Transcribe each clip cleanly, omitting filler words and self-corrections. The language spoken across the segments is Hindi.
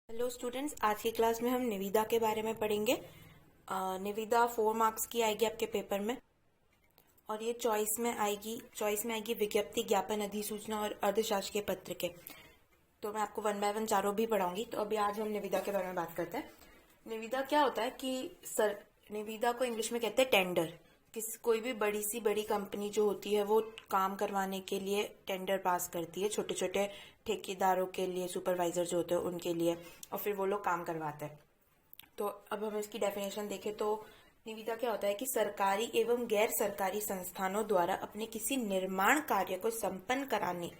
हेलो स्टूडेंट्स, आज की क्लास में हम निविदा के बारे में पढ़ेंगे। निविदा 4 मार्क्स की आएगी आपके पेपर में और ये चॉइस में आएगी विज्ञप्ति, ज्ञापन, अधिसूचना और अर्थशास्त्रीय पत्र के। तो मैं आपको 1 बाय 1 चारों भी पढ़ाऊंगी। तो अभी आज हम निविदा के बारे में बात करते हैं। निविदा क्या होता है कि निविदा को इंग्लिश में कहते हैं टेंडर। कोई भी बड़ी कंपनी जो होती है वो काम करवाने के लिए टेंडर पास करती है, छोटे छोटे ठेकेदारों के लिए, सुपरवाइजर जो होते हैं उनके लिए, और फिर वो लोग काम करवाते हैं। तो अब हम इसकी डेफिनेशन देखें तो निविदा क्या होता है कि सरकारी एवं गैर सरकारी संस्थानों द्वारा अपने किसी निर्माण कार्य को संपन्न कराने,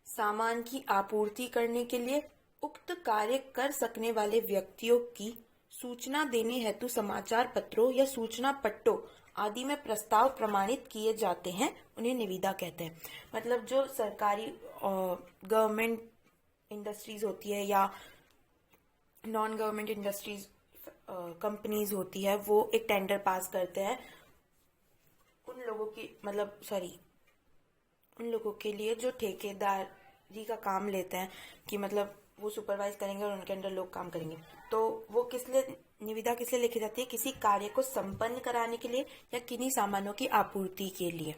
सामान की आपूर्ति करने के लिए उक्त कार्य कर सकने वाले व्यक्तियों की सूचना देने हेतु समाचार पत्रों या सूचना पट्टों आदि में प्रस्ताव प्रमाणित किए जाते हैं, उन्हें निविदा कहते हैं। मतलब जो सरकारी गवर्नमेंट इंडस्ट्रीज होती है या नॉन गवर्नमेंट इंडस्ट्रीज कंपनीज होती है, वो एक टेंडर पास करते हैं उन लोगों के लिए जो ठेकेदारी का काम लेते हैं, कि मतलब वो सुपरवाइज करेंगे और उनके अंडर लोग काम करेंगे। तो वो निविदा किस लिए लिखी जाती है? किसी कार्य को संपन्न कराने के लिए या किन्हीं सामानों की आपूर्ति के लिए।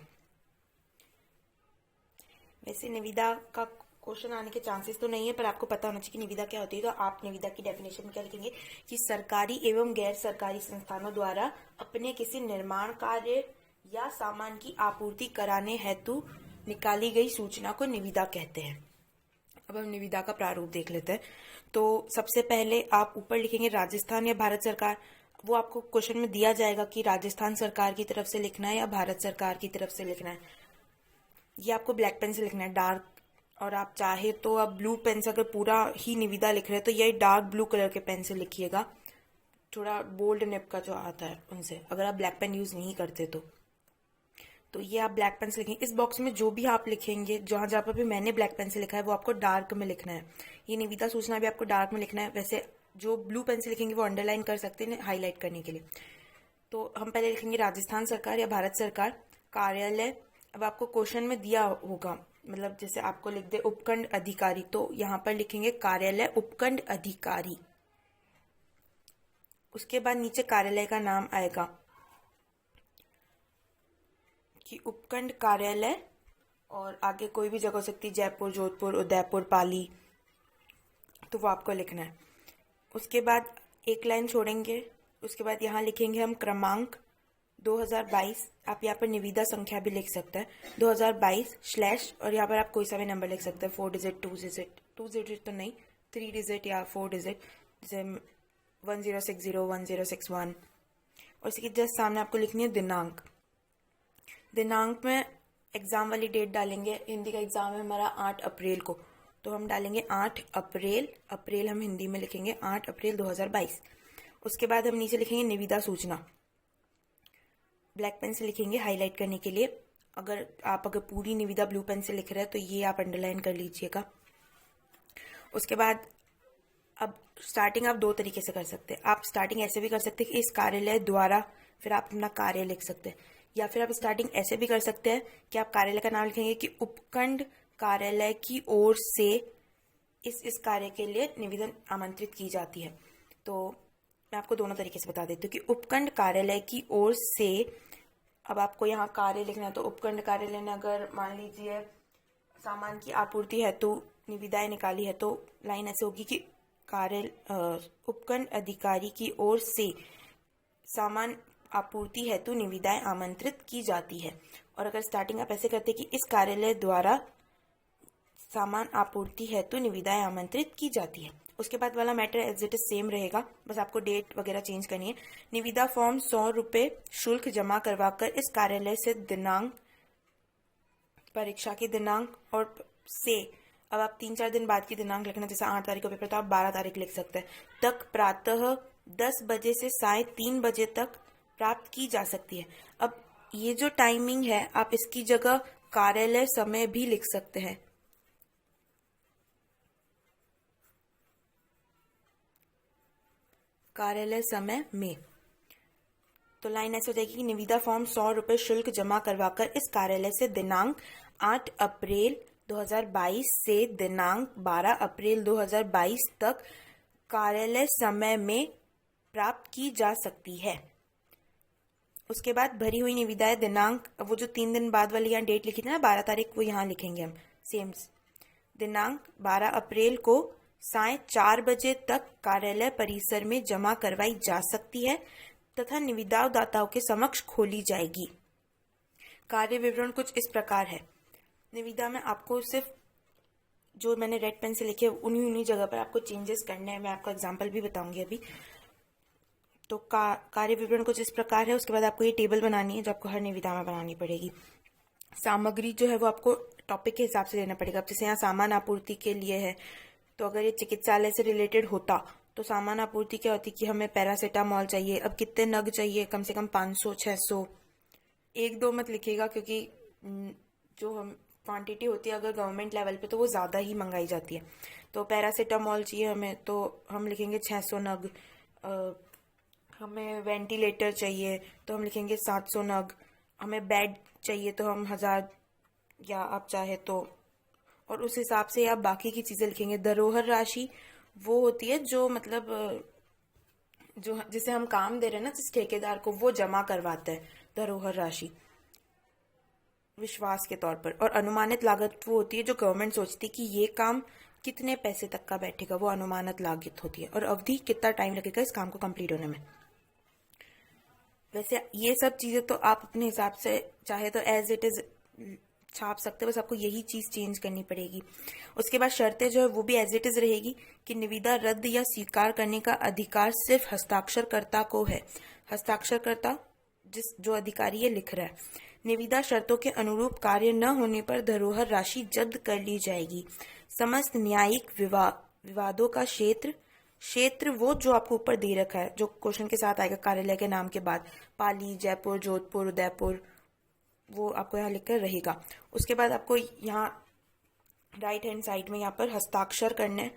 वैसे निविदा का क्वेश्चन आने के चांसेस तो नहीं है, पर आपको पता होना चाहिए कि निविदा क्या होती है। तो आप निविदा की डेफिनेशन क्या लिखेंगे कि सरकारी एवं गैर सरकारी संस्थानों द्वारा अपने किसी निर्माण कार्य या सामान की आपूर्ति कराने हेतु निकाली गई सूचना को निविदा कहते हैं। अब हम निविदा का प्रारूप देख लेते हैं। तो सबसे पहले आप ऊपर लिखेंगे राजस्थान या भारत सरकार। वो आपको क्वेश्चन में दिया जाएगा कि राजस्थान सरकार की तरफ से लिखना है या भारत सरकार की तरफ से लिखना है। ये आपको ब्लैक पेन से लिखना है, डार्क, और आप चाहे तो आप ब्लू पेन से, अगर पूरा ही निविदा लिख रहे हैं तो ये डार्क ब्लू कलर के पेन से लिखिएगा, थोड़ा बोल्ड निब का जो आता है उनसे, अगर आप ब्लैक पेन यूज नहीं करते तो ये आप ब्लैक पेन से लिखेंगे। इस बॉक्स में जो भी आप लिखेंगे, जहां जहां पर भी मैंने ब्लैक पेन से लिखा है, वो आपको डार्क में लिखना है। ये निविदा सूचना भी आपको डार्क में लिखना है। वैसे जो ब्लू पेन से लिखेंगे वो अंडरलाइन कर सकते हैं हाईलाइट करने के लिए। तो हम पहले लिखेंगे राजस्थान सरकार या भारत सरकार। कार्यालय, अब आपको क्वेश्चन में दिया होगा, मतलब जैसे आपको लिख दे उपखंड अधिकारी, तो यहाँ पर लिखेंगे कार्यालय उपखंड अधिकारी। उसके बाद नीचे कार्यालय का नाम आएगा कि उपखंड कार्यालय, और आगे कोई भी जगह हो सकती है, जयपुर, जोधपुर, उदयपुर, पाली, तो वो आपको लिखना है। उसके बाद एक लाइन छोड़ेंगे, उसके बाद यहाँ लिखेंगे हम क्रमांक 2022। आप यहाँ पर निविदा संख्या भी लिख सकते हैं 2022 स्लैश, और यहाँ पर आप कोई सा भी नंबर लिख सकते हैं, 4 डिजिट, 2 डिजिट तो नहीं, 3 डिजिट या 4 डिजिट, जैसे 1060, 1061। और इसके जस्ट सामने आपको लिखनी है दिनांक। दिनांक में एग्जाम वाली डेट डालेंगे। हिंदी का एग्जाम है हमारा 8 अप्रैल को, तो हम डालेंगे 8 अप्रैल, अप्रैल हम हिंदी में लिखेंगे 8 अप्रैल 2022। उसके बाद हम नीचे लिखेंगे निविदा सूचना, ब्लैक पेन से लिखेंगे हाईलाइट करने के लिए। अगर पूरी निविदा ब्लू पेन से लिख रहे हैं तो ये आप अंडरलाइन कर लीजिएगा। उसके बाद अब स्टार्टिंग आप 2 तरीके से कर सकते हैं। आप स्टार्टिंग ऐसे भी कर सकते हैं कि इस कार्यालय द्वारा, फिर आप अपना कार्य लिख सकते हैं, या फिर आप स्टार्टिंग ऐसे भी कर सकते हैं कि आप कार्यालय का नाम लिखेंगे कि उपखंड कार्यालय की ओर से इस कार्य के लिए निवेदन आमंत्रित की जाती है। तो मैं आपको दोनों तरीके से बता देती हूँ कि उपखंड कार्यालय की ओर से, अब आपको यहाँ कार्य लिखना है तो उपखंड कार्यालय ने अगर मान लीजिए सामान की आपूर्ति हेतु निविदाएं निकाली है, तो लाइन ऐसे होगी कि उपखंड अधिकारी की ओर से सामान आपूर्ति हेतु निविदाएं आमंत्रित की जाती है। और अगर स्टार्टिंग आप ऐसे करते कि इस कार्यालय द्वारा सामान आपूर्ति हेतु निविदाएं आमंत्रित की जाती है, उसके बाद वाला matter as it is same रहेगा, बस आपको डेट वगैरह चेंज करनी है। निविदा फॉर्म 100 रुपए शुल्क जमा करवाकर इस कार्यालय से दिनांक, परीक्षा की दिनांक, और से, अब आप 3-4 दिन बाद की दिनांक लिखना, जैसे 8 तारीख को पेपर तो आप 12 तारीख लिख सकते हैं, तक प्रातः 10 बजे से साय 3 बजे तक प्राप्त की जा सकती है। अब ये जो टाइमिंग है, आप इसकी जगह कार्यालय समय भी लिख सकते हैं। कार्यालय समय में, तो लाइन ऐसे हो जाएगी कि निविदा फॉर्म 100 रुपए शुल्क जमा करवाकर इस कार्यालय से दिनांक 8 अप्रैल 2022 से दिनांक 12 अप्रैल 2022 तक कार्यालय समय में प्राप्त की जा सकती है। उसके बाद भरी हुई निविदाएं दिनांक, वो जो 3 दिन बाद वाली यहाँ डेट लिखी थी ना 12 तारीख, वो यहाँ लिखेंगे हम सेम। दिनांक 12 अप्रैल को साय 4 बजे तक कार्यालय परिसर में जमा करवाई जा सकती है तथा निविदादाताओं के समक्ष खोली जाएगी। कार्य विवरण कुछ इस प्रकार है। निविदा में आपको सिर्फ जो मैंने रेड पेन से लिखे उन्हीं जगह पर आपको चेंजेस करने हैं। मैं आपको एग्जांपल भी बताऊंगी अभी। तो कार्य विवरण कुछ इस प्रकार है। उसके बाद आपको ये टेबल बनानी है जो आपको हर निविदा में बनानी पड़ेगी। सामग्री जो है वो आपको टॉपिक के हिसाब से लेना पड़ेगा। अब जैसे यहाँ सामान आपूर्ति के लिए है, तो अगर ये चिकित्सालय से रिलेटेड होता तो सामान आपूर्ति क्या होती कि हमें पैरासीटामोल चाहिए, अब कितने नग चाहिए, कम से कम 500 600, 1-2 मत लिखिएगा क्योंकि जो हम क्वांटिटी होती है अगर गवर्नमेंट लेवल पे तो वो ज़्यादा ही मंगाई जाती है। तो पैरासीटामोल चाहिए हमें तो हम लिखेंगे 600 नग। हमें वेंटिलेटर चाहिए तो हम लिखेंगे 700 नग। हमें बेड चाहिए तो हम 1000, या आप चाहे तो, और उस हिसाब से आप बाकी की चीज़ें लिखेंगे। धरोहर राशि वो होती है जो मतलब जो जिसे हम काम दे रहे हैं ना, जिस ठेकेदार को, वो जमा करवाता है धरोहर राशि विश्वास के तौर पर। और अनुमानित लागत वो होती है जो गवर्नमेंट सोचती है कि ये काम कितने पैसे तक का बैठेगा, वो अनुमानित लागत होती है। और अवधि, कितना टाइम लगेगा इस काम को कंप्लीट होने में। वैसे ये सब चीज़ें तो आप अपने हिसाब से चाहे तो एज इट इज छाप सकते हैं, बस आपको यही चीज़ चेंज करनी पड़ेगी। उसके बाद शर्तें जो है वो भी एज इट इज रहेगी कि निविदा रद्द या स्वीकार करने का अधिकार सिर्फ हस्ताक्षरकर्ता को है। हस्ताक्षरकर्ता जो अधिकारी ये लिख रहा है। निविदा शर्तों के अनुरूप कार्य न होने पर धरोहर राशि जब्त कर ली जाएगी। समस्त न्यायिक विवादों का क्षेत्र वो जो आपको ऊपर दे रखा है, जो क्वेश्चन के साथ आएगा कार्यालय के नाम के बाद, पाली, जयपुर, जोधपुर, उदयपुर, वो आपको यहाँ लिखकर रहेगा। उसके बाद आपको यहाँ राइट हैंड साइड में यहाँ पर हस्ताक्षर करने,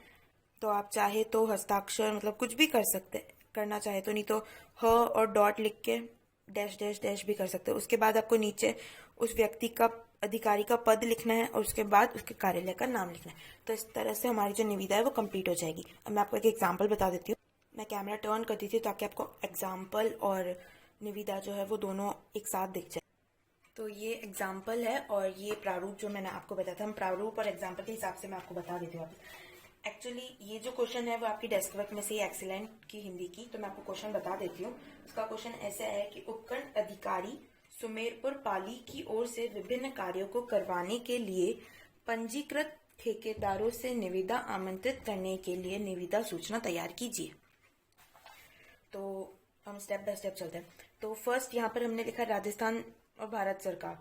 तो आप चाहे तो हस्ताक्षर मतलब कुछ भी कर सकते, करना चाहे तो, नहीं तो ह और डॉट लिख के डैश डैश डैश भी कर सकते हो। उसके बाद आपको नीचे उस व्यक्ति का, अधिकारी का पद लिखना है और उसके बाद उसके कार्यालय का नाम लिखना है। तो इस तरह से हमारी जो निविदा है वो कंप्लीट हो जाएगी। अब मैं आपको एक एग्जांपल बता देती हूँ। मैं कैमरा टर्न करती थी ताकि आपको एग्जाम्पल और निविदा जो है वो दोनों एक साथ दिख जाए। तो ये एग्जाम्पल है और ये प्रारूप जो मैंने आपको बताया था, हम प्रारूप और एग्जाम्पल के हिसाब से मैं आपको बता देती हूँ। एक्चुअली ये जो क्वेश्चन है वो आपकी डेस्क वर्क में से एक्सीलेंट की हिंदी की, तो मैं आपको क्वेश्चन बता देती हूँ। उसका क्वेश्चन ऐसा है कि उपखंड अधिकारी सुमेरपुर पाली की ओर से विभिन्न कार्यों को करवाने के लिए पंजीकृत ठेकेदारों से निविदा आमंत्रित करने के लिए निविदा सूचना तैयार कीजिए। तो हम स्टेप बाय स्टेप चलते हैं। तो फर्स्ट यहाँ पर हमने लिखा राजस्थान और भारत सरकार।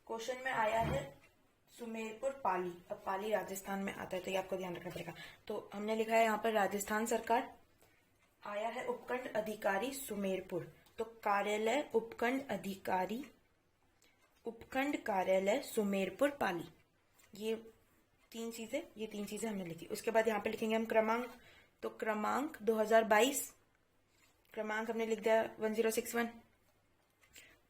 क्वेश्चन में आया है सुमेरपुर पाली। अब पाली राजस्थान में आता है तो ये आपको ध्यान रखना पड़ेगा। तो हमने लिखा है यहाँ पर राजस्थान सरकार, आया है उपखंड अधिकारी सुमेरपुर, तो कार्यालय उपखंड अधिकारी, उपखंड कार्यालय सुमेरपुर पाली। ये तीन चीजें हमने लिखी। उसके बाद यहाँ पे लिखेंगे हम क्रमांक, तो क्रमांक 2022, क्रमांक हमने लिख दिया 1061।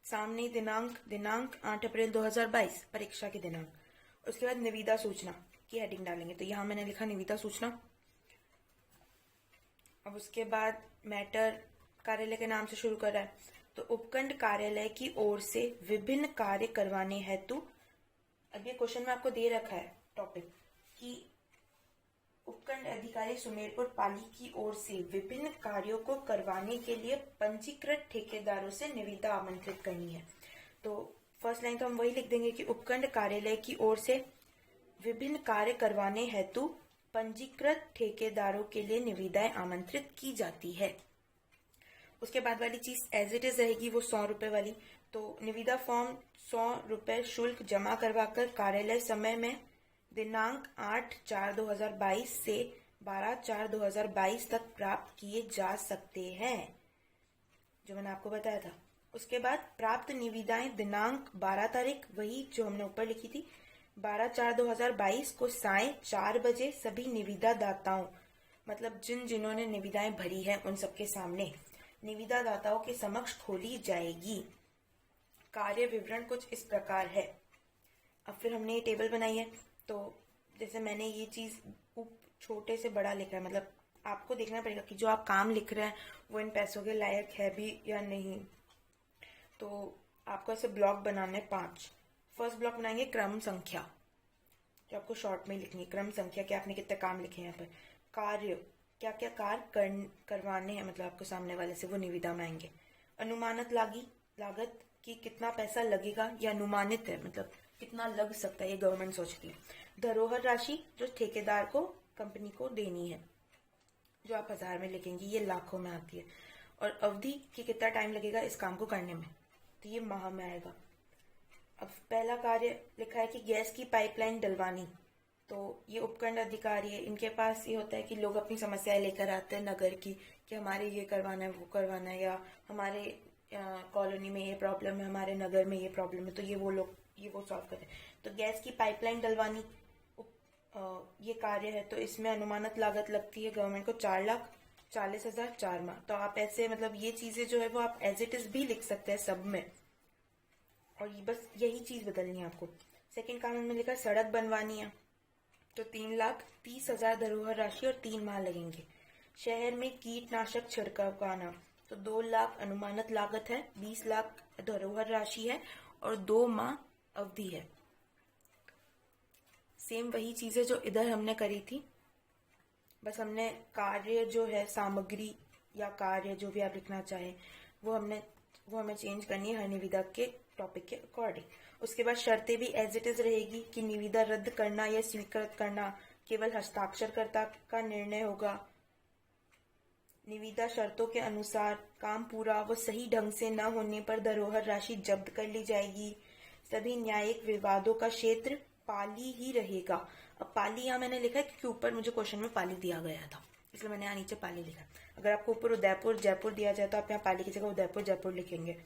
सामने दिनांक 8 अप्रैल 2022, परीक्षा की दिनांक। उसके बाद निविदा सूचना की हेडिंग डालेंगे, तो यहाँ मैंने लिखा निविदा सूचना। अब उसके बाद मैटर कार्यालय के नाम से शुरू कर रहा है, तो उपखंड कार्यालय की ओर से विभिन्न कार्य करवाने हेतु, अब ये क्वेश्चन में आपको दे रखा है टॉपिक कि उपखंड अधिकारी सुमेरपुर पाली की ओर से विभिन्न कार्यों को करवाने के लिए पंजीकृत ठेकेदारों से निविदा आमंत्रित करनी है। तो फर्स्ट लाइन तो हम वही लिख देंगे कि उपखंड कार्यालय की ओर से विभिन्न कार्य करवाने हेतु पंजीकृत ठेकेदारों के लिए निविदाएं आमंत्रित की जाती है। उसके बाद वाली चीज एज इट इज रहेगी, वो 100 रुपए वाली। तो निविदा फॉर्म 100 रुपए शुल्क जमा करवाकर कार्यालय समय में दिनांक 8/4/2022 से 12/4/2022 तक प्राप्त किए जा सकते हैं, जो मैंने आपको बताया था। उसके बाद प्राप्त निविदाएं दिनांक 12 तारीख, वही जो हमने ऊपर लिखी थी, 12/4/2022 को साय 4 बजे सभी निविदा दाताओं, मतलब जिन्होंने निविदाएं भरी है उन सबके सामने निविदा दाताओं के समक्ष खोली जाएगी। कार्य विवरण कुछ इस प्रकार है। अब फिर हमने ये टेबल बनाई है, तो जैसे मैंने ये चीज छोटे से बड़ा लिखा है, मतलब आपको देखना पड़ेगा कि जो आप काम लिख रहे हैं वो इन पैसों के लायक है भी या नहीं। तो आपको ऐसे ब्लॉक बनाने 5। फर्स्ट ब्लॉक बनाएंगे क्रम संख्या, जो आपको शॉर्ट में लिखनी है। क्रम संख्या कि आपने कितने काम लिखे हैं यहाँ पर। कार्य, क्या क्या कार्य करवाने हैं मतलब आपको सामने वाले से, वो निविदा में आएंगे। अनुमानित लागत कि कितना पैसा लगेगा, या अनुमानित है मतलब कितना लग सकता है, ये गवर्नमेंट सोचती है। धरोहर राशि जो ठेकेदार को कंपनी को देनी है, जो आप 1000 में लिखेंगे, ये लाखों में आती है। और अवधि कि कितना टाइम लगेगा इस काम को करने में, तो ये माह में आएगा। अब पहला कार्य लिखा है कि गैस की पाइपलाइन डलवानी, तो ये उपखंड अधिकारी है, इनके पास ये होता है कि लोग अपनी समस्याएं लेकर आते हैं नगर की, कि हमारे ये करवाना है वो करवाना है, या हमारे कॉलोनी में ये प्रॉब्लम है, हमारे नगर में ये प्रॉब्लम है, तो ये वो सॉल्व करते हैं। तो गैस की पाइपलाइन डलवानी ये कार्य है, तो इसमें अनुमानित लागत लगती है गवर्नमेंट को 4,40,000 4 माह। तो आप ऐसे मतलब ये चीजें जो है वो आप एज इट इज भी लिख सकते हैं सब में, और ये बस यही चीज बदलनी है आपको। सेकंड काम में लिखा सड़क बनवानी है, तो 3,30,000 धरोहर राशि और 3 माह लगेंगे। शहर में कीटनाशक छिड़काव का आना, तो 2 लाख अनुमानित लागत है, 20 लाख धरोहर राशि है और 2 माह अवधि है। सेम वही चीजें जो इधर हमने करी थी, बस हमने कार्य जो है सामग्री या कार्य जो भी आप लिखना चाहे वो हमें चेंज करनी है हर निविदा के टॉपिक के अकॉर्डिंग। उसके बाद शर्तें भी एज इट इज रहेगी कि निविदा रद्द करना या स्वीकृत करना केवल हस्ताक्षरकर्ता का निर्णय होगा। निविदा शर्तों के अनुसार काम पूरा व सही ढंग से न होने पर धरोहर राशि जब्त कर ली जाएगी। सभी न्यायिक विवादों का क्षेत्र पाली ही रहेगा। अब पाली यहाँ मैंने लिखा है क्योंकि ऊपर मुझे क्वेश्चन में पाली दिया गया था, इसलिए मैंने यहाँ नीचे पाली लिखा। अगर आपको ऊपर उदयपुर जयपुर दिया जाए तो आप यहाँ पाली की जगह उदयपुर जयपुर लिखेंगे।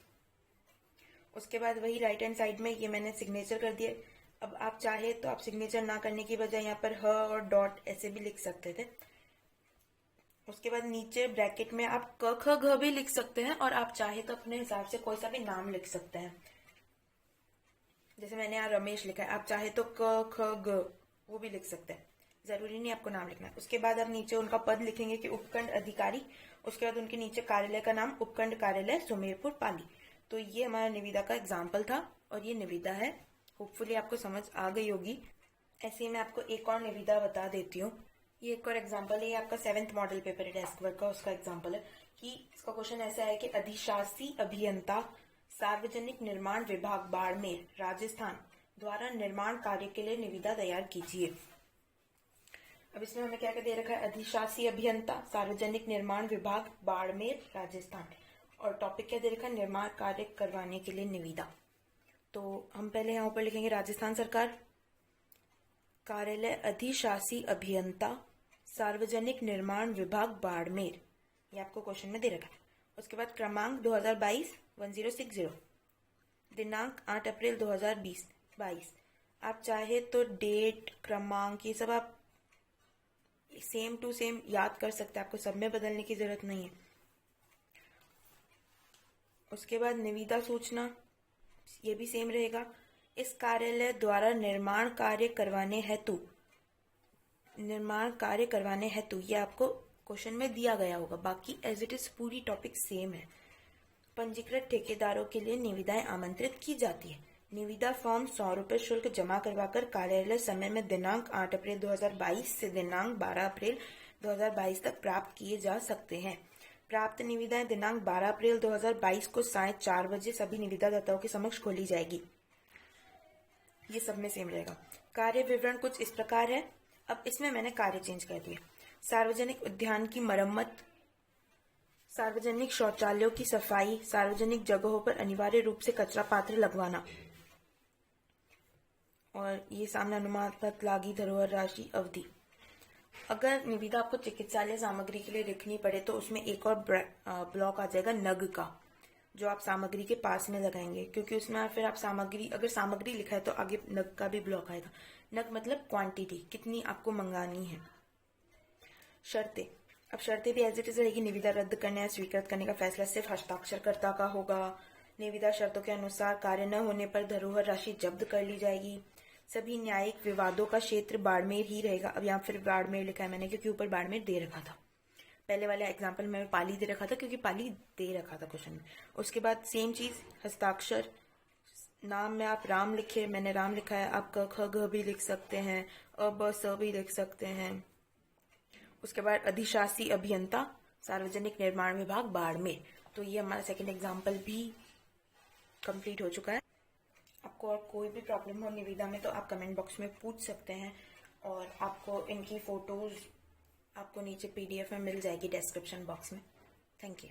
उसके बाद वही राइट हैंड साइड में ये मैंने सिग्नेचर कर दिया। अब आप चाहे तो आप सिग्नेचर ना करने की बजाय यहाँ पर ह और डॉट ऐसे भी लिख सकते थे। उसके बाद नीचे ब्रैकेट में आप क ख घ भी लिख सकते हैं, और आप चाहे तो अपने हिसाब से कोई सा भी नाम लिख सकते हैं। जैसे मैंने यहाँ रमेश लिखा है, आप चाहे तो क ख ग वो भी लिख सकते हैं, जरूरी नहीं आपको नाम लिखना है। उसके बाद आप नीचे उनका पद लिखेंगे कि उपखंड अधिकारी। उसके बाद उनके नीचे कार्यालय का नाम उपखंड कार्यालय सुमेरपुर पाली। तो ये हमारा निविदा का एग्जाम्पल था और ये निविदा है। होपफुली आपको समझ आ गई होगी। ऐसे ही मैं आपको एक और निविदा बता देती हूँ। ये एक और एग्जाम्पल है, ये आपका 7th मॉडल पेपर है डेस्क वर्क का, उसका एग्जाम्पल है कि इसका क्वेश्चन ऐसा है कि अधिशासी अभियंता सार्वजनिक निर्माण विभाग बाड़मेर राजस्थान द्वारा निर्माण कार्य के लिए निविदा तैयार कीजिए। अब इसमें हमें क्या क्या दे रखा है, अधिशासी अभियंता सार्वजनिक निर्माण विभाग बाड़मेर राजस्थान, और टॉपिक क्या दे रखा है, निर्माण कार्य करवाने के लिए निविदा। तो हम पहले यहाँ ऊपर लिखेंगे राजस्थान सरकार कार्यालय अधिशासी अभियंता सार्वजनिक निर्माण विभाग बाड़मेर, ये आपको क्वेश्चन में दे रखा है। उसके बाद क्रमांक 2022-1060, दिनांक 8 अप्रैल 2022। आप चाहे तो डेट क्रमांक ये सब आप सेम टू सेम याद कर सकते हैं, आपको सब में बदलने की जरूरत नहीं है। उसके बाद निविदा सूचना ये भी सेम रहेगा। इस कार्यालय द्वारा निर्माण कार्य करवाने हेतु ये आपको क्वेश्चन में दिया गया होगा, बाकी एज इट इज पूरी टॉपिक सेम है। पंजीकृत ठेकेदारों के लिए निविदाएं आमंत्रित की जाती है। निविदा फॉर्म 100 रुपए शुल्क जमा करवाकर कार्यालय समय में दिनांक 8 अप्रैल 2022 से दिनांक 12 अप्रैल 2022 तक प्राप्त किए जा सकते हैं। प्राप्त निविदाएं दिनांक 12 अप्रैल 2022 को 4:30 बजे सभी निविदादाताओं के समक्ष खोली जाएगी। ये सब में सेम रहेगा। कार्य विवरण कुछ इस प्रकार है। अब इसमें मैंने कार्य चेंज कर दिया। सार्वजनिक उद्यान की मरम्मत, सार्वजनिक शौचालयों की सफाई, सार्वजनिक जगहों पर अनिवार्य रूप से कचरा पात्र लगवाना, और ये सामने अनुमानित लागी धरोहर राशि अवधि। अगर निविदा आपको चिकित्सालय सामग्री के लिए लिखनी पड़े तो उसमें एक और ब्लॉक आ जाएगा नग का, जो आप सामग्री के पास में लगाएंगे, क्योंकि उसमें फिर आप अगर सामग्री लिखा है तो आगे नग का भी ब्लॉक आएगा। नग मतलब क्वांटिटी, कितनी आपको मंगानी है। शर्तें, अब शर्तें भी एज इट इज रहेगी। निविदा रद्द करने या स्वीकृत करने का फैसला सिर्फ हस्ताक्षरकर्ता का होगा। निविदा शर्तों के अनुसार कार्य न होने पर धरोहर राशि जब्त कर ली जाएगी। सभी न्यायिक विवादों का क्षेत्र बाड़मेर ही रहेगा। अब यहाँ फिर बाड़मेर लिखा है मैंने, क्योंकि ऊपर बाड़मेर दे रखा था। पहले वाले एग्जाम्पल में पाली दे रखा था क्योंकि पाली दे रखा था क्वेश्चन में। उसके बाद सेम चीज़ हस्ताक्षर, नाम में आप राम लिखे, मैंने राम लिखा है, आप क ख ग भी लिख सकते हैं, अ ब स भी लिख सकते हैं। उसके बाद अधिशासी अभियंता, सार्वजनिक निर्माण विभाग, बाड़मेर। तो ये हमारा सेकंड एग्जाम्पल भी कंप्लीट हो चुका है। आपको और कोई भी प्रॉब्लम हो निविदा में तो आप कमेंट बॉक्स में पूछ सकते हैं, और आपको इनकी फ़ोटोज़ आपको नीचे PDF में मिल जाएगी डिस्क्रिप्शन बॉक्स में। Thank you.